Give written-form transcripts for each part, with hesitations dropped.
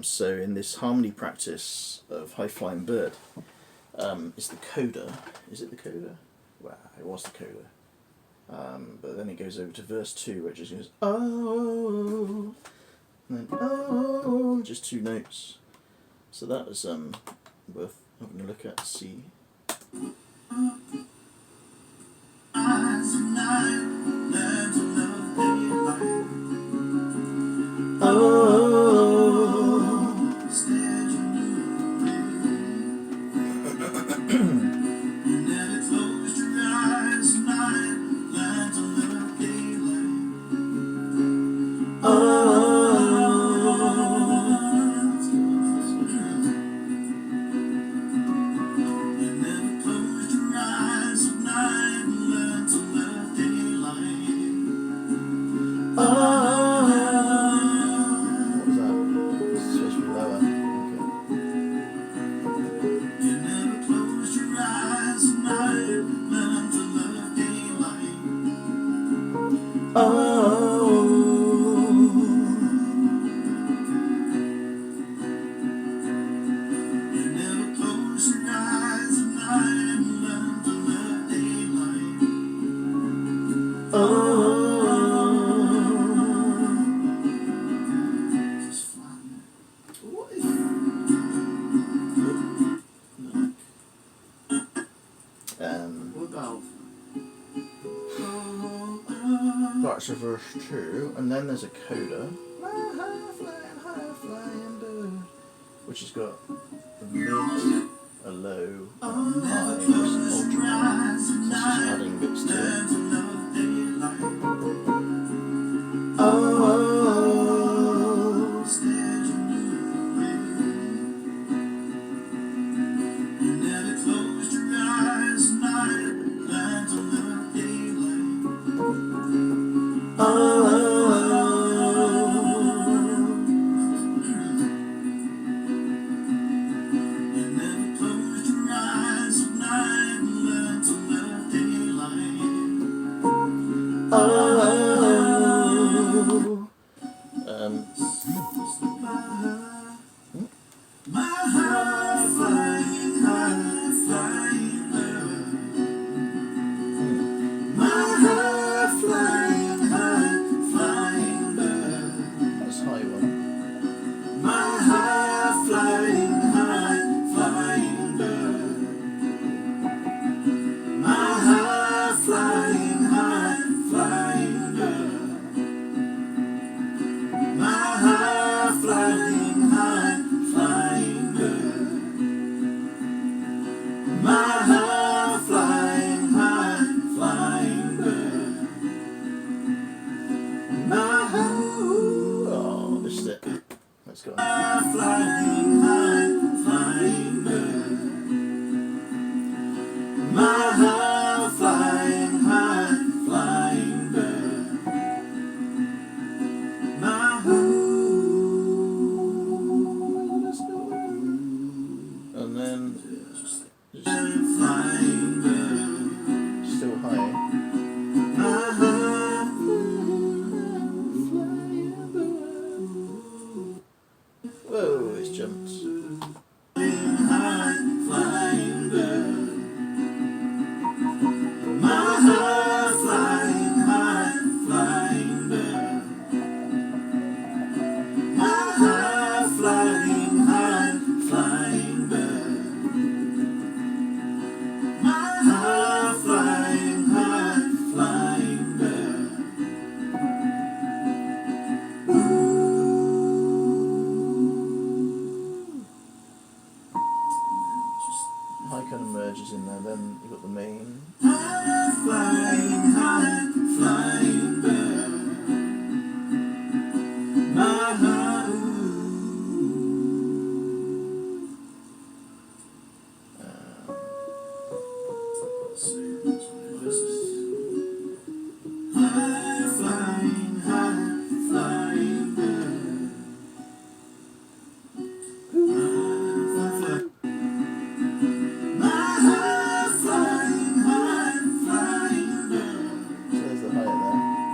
So in this harmony practice of High Flying Bird, it's the coda. Is it the coda? Well, it was the coda. But then it goes over to verse 2, where it just goes, oh, and then, oh, just 2 notes. So that was worth having a look at to see. That's a verse 2, and then there's a coda, high flying bird, which has got a mid, a low, a high, and an ultra. So it's just adding bits to in there, then you've got the main. Flying high, flying bird. My heart. High, flying bird. So there's the high there.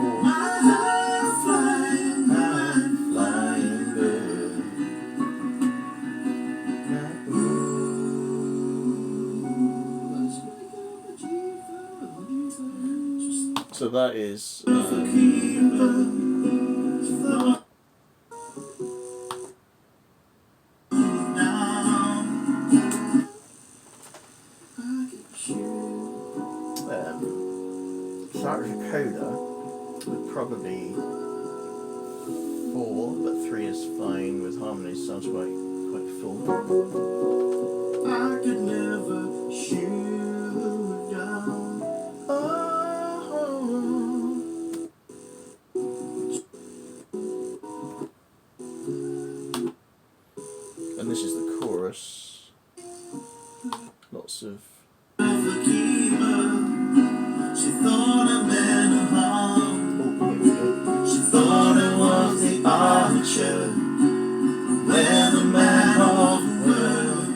for high-flying bird. So that is if that was a coda, would probably 4, but 3 is fine with harmonies. Sounds quite full. I could never shoot down. And this is the chorus. Lots of. She thought I meant her harm. She thought I was the archer, weatherman of the world,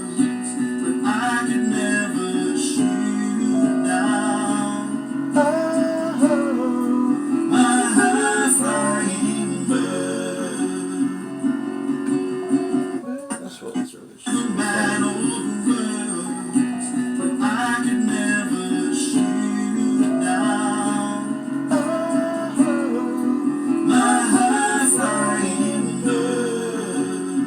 but I could never shoot down. My high-flying bird. That's what it's really. The man of the world, but I could never shoot down. My high-flying bird.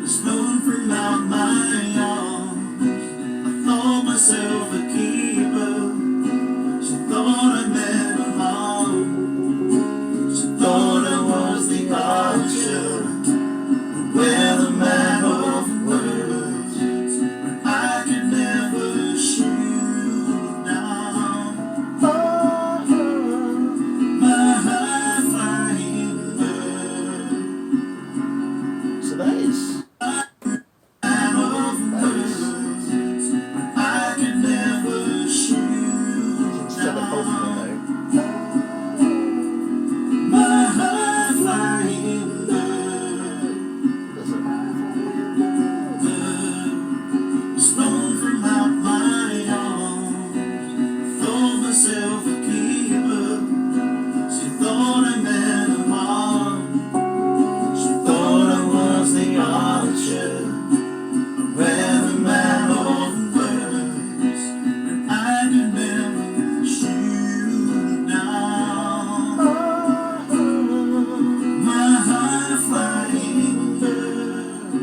It's flown from out my arms. I thought myself a keeper. She thought I meant her harm. She thought I was the archer, the weatherman of the world, but I could never shoot down. My high-flying bird. So that is. I could never shoot instead of holding the note. My high-flying bird. Does it? Was flown from out my arms. Thought myself a keeper. She thought I meant her harm. She thought I was the archer, the weatherman of the words, but I could never shoot down. My high-flying bird.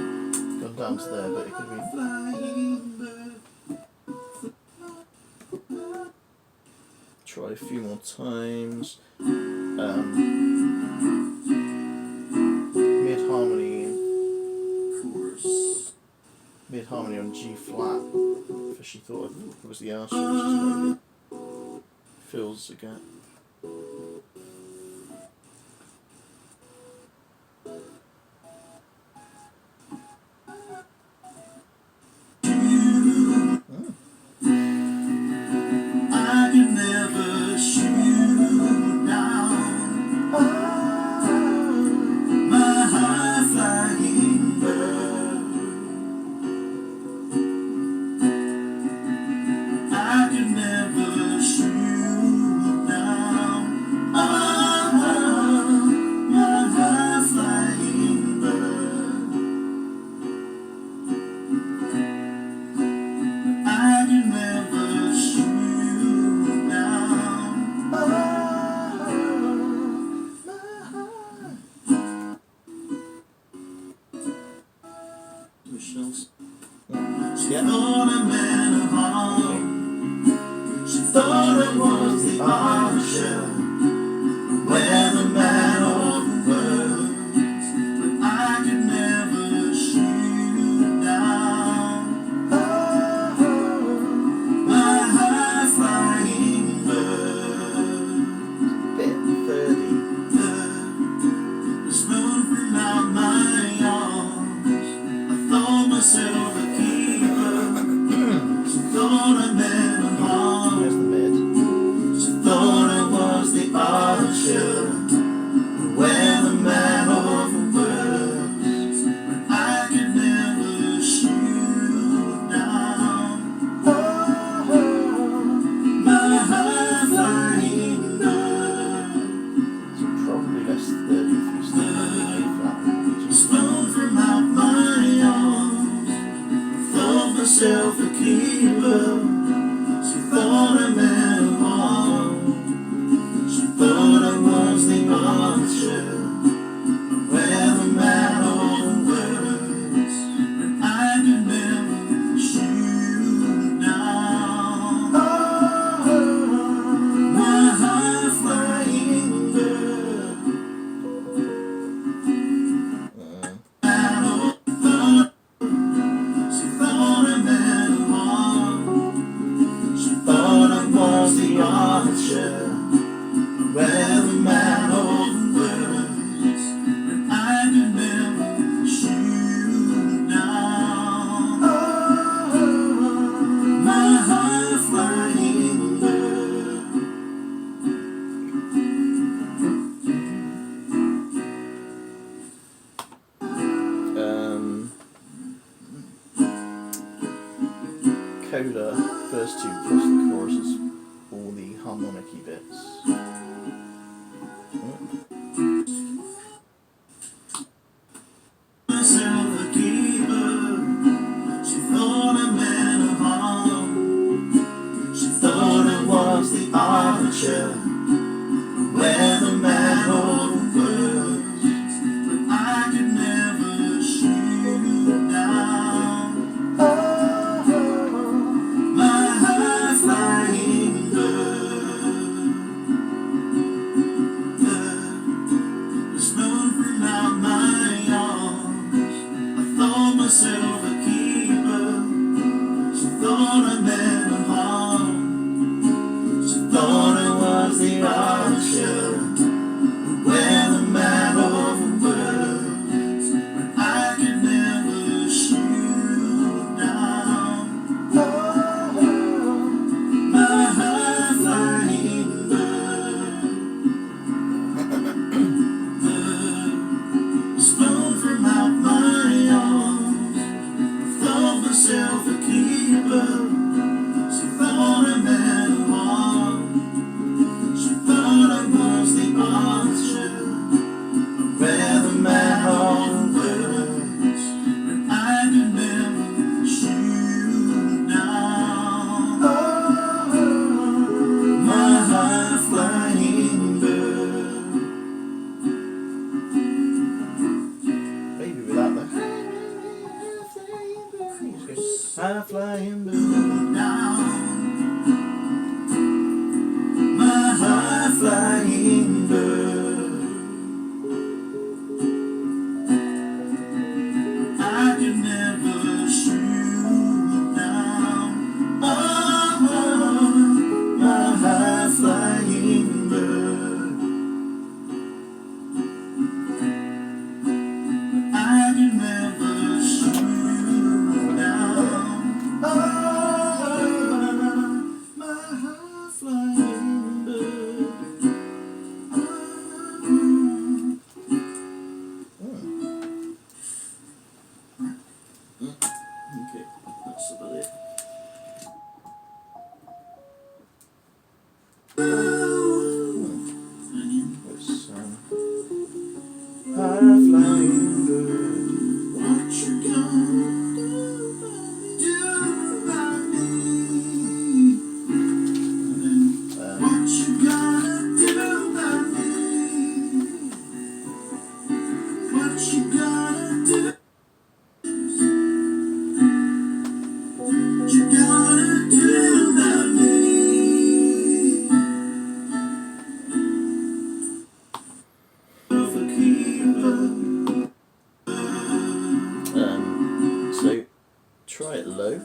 Gone down to there, but it could be flying bird. Try a few more times. Mid-harmony on G flat, for she thought it was the archer, which is maybe fills the gap. I could never shoot down. My high-flying bird. I could never shoot down. the archer, where the man of words, and I could never shoot down. Oh, my high-flying bird. Coda, first two plus the chorus is all the harmonic-y bits. Myself a keeper, she thought a man of harm. She thought it was the archer, where the man of words, but I could never shoot down. Oh, my high-flying bird, was known from out my arms. I thought myself a keeper, she thought I meant no harm. She thought it was the archer, where the man of words, but I could never shoot down. Oh, my high-flying bird, was flown from out my arms. Thought myself a keeper, she thought I meant no harm. She thought I was the archer, where the man of words, but I could never shoot down. Oh, my high-flying bird. Maybe without the high-flying bird down. My high-flying bird. I could never shoot down. Oh, my high-flying bird. I could never shoot down. Oh, my high-flying bird. Okay, that's about it. It's high-flying bird. What you gonna do about me? What you gonna do about me? What you gonna do? What you gonna do about me? Of a keeper. So try it low.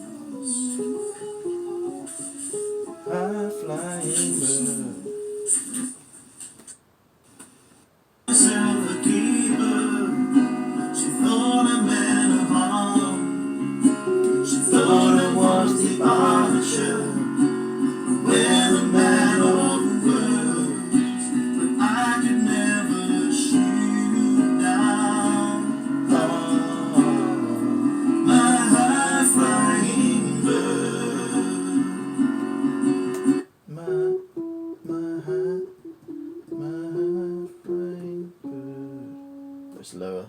High-flying bird. Myself a keeper, she thought I meant no harm. She thought it was the archer, where the man of words, but I could never shoot down. Oh, my high-flying bird. My high-flying bird. It's lower.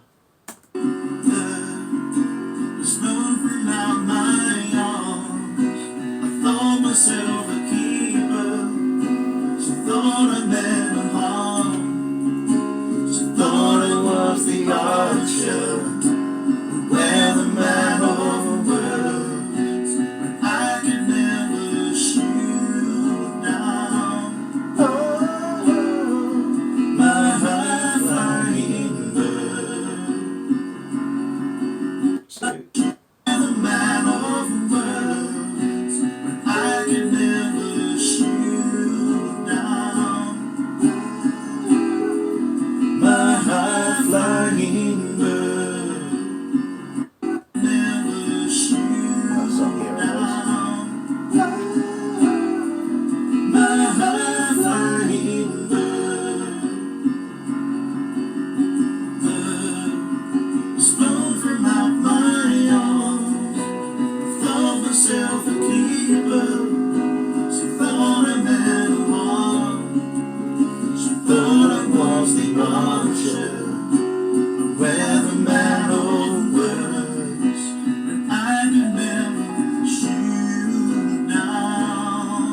Was known from out my arms. I thought myself a keeper, she thought I meant no harm. She thought it was the archer, where the man of words, but I could never shoot down. Oh, my high-flying bird. So, the man of words, but I could never shoot marcher, where the man of words, and I could never shoot down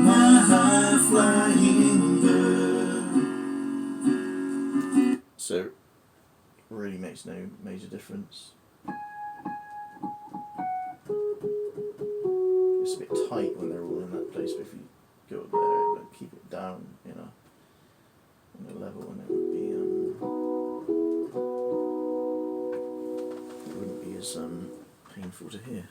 my high flying bird. So, really makes no major difference. It's a bit tight when they're all in that place, but if you go up there, but keep it down, you know, on a level, and it wouldn't be as painful to hear.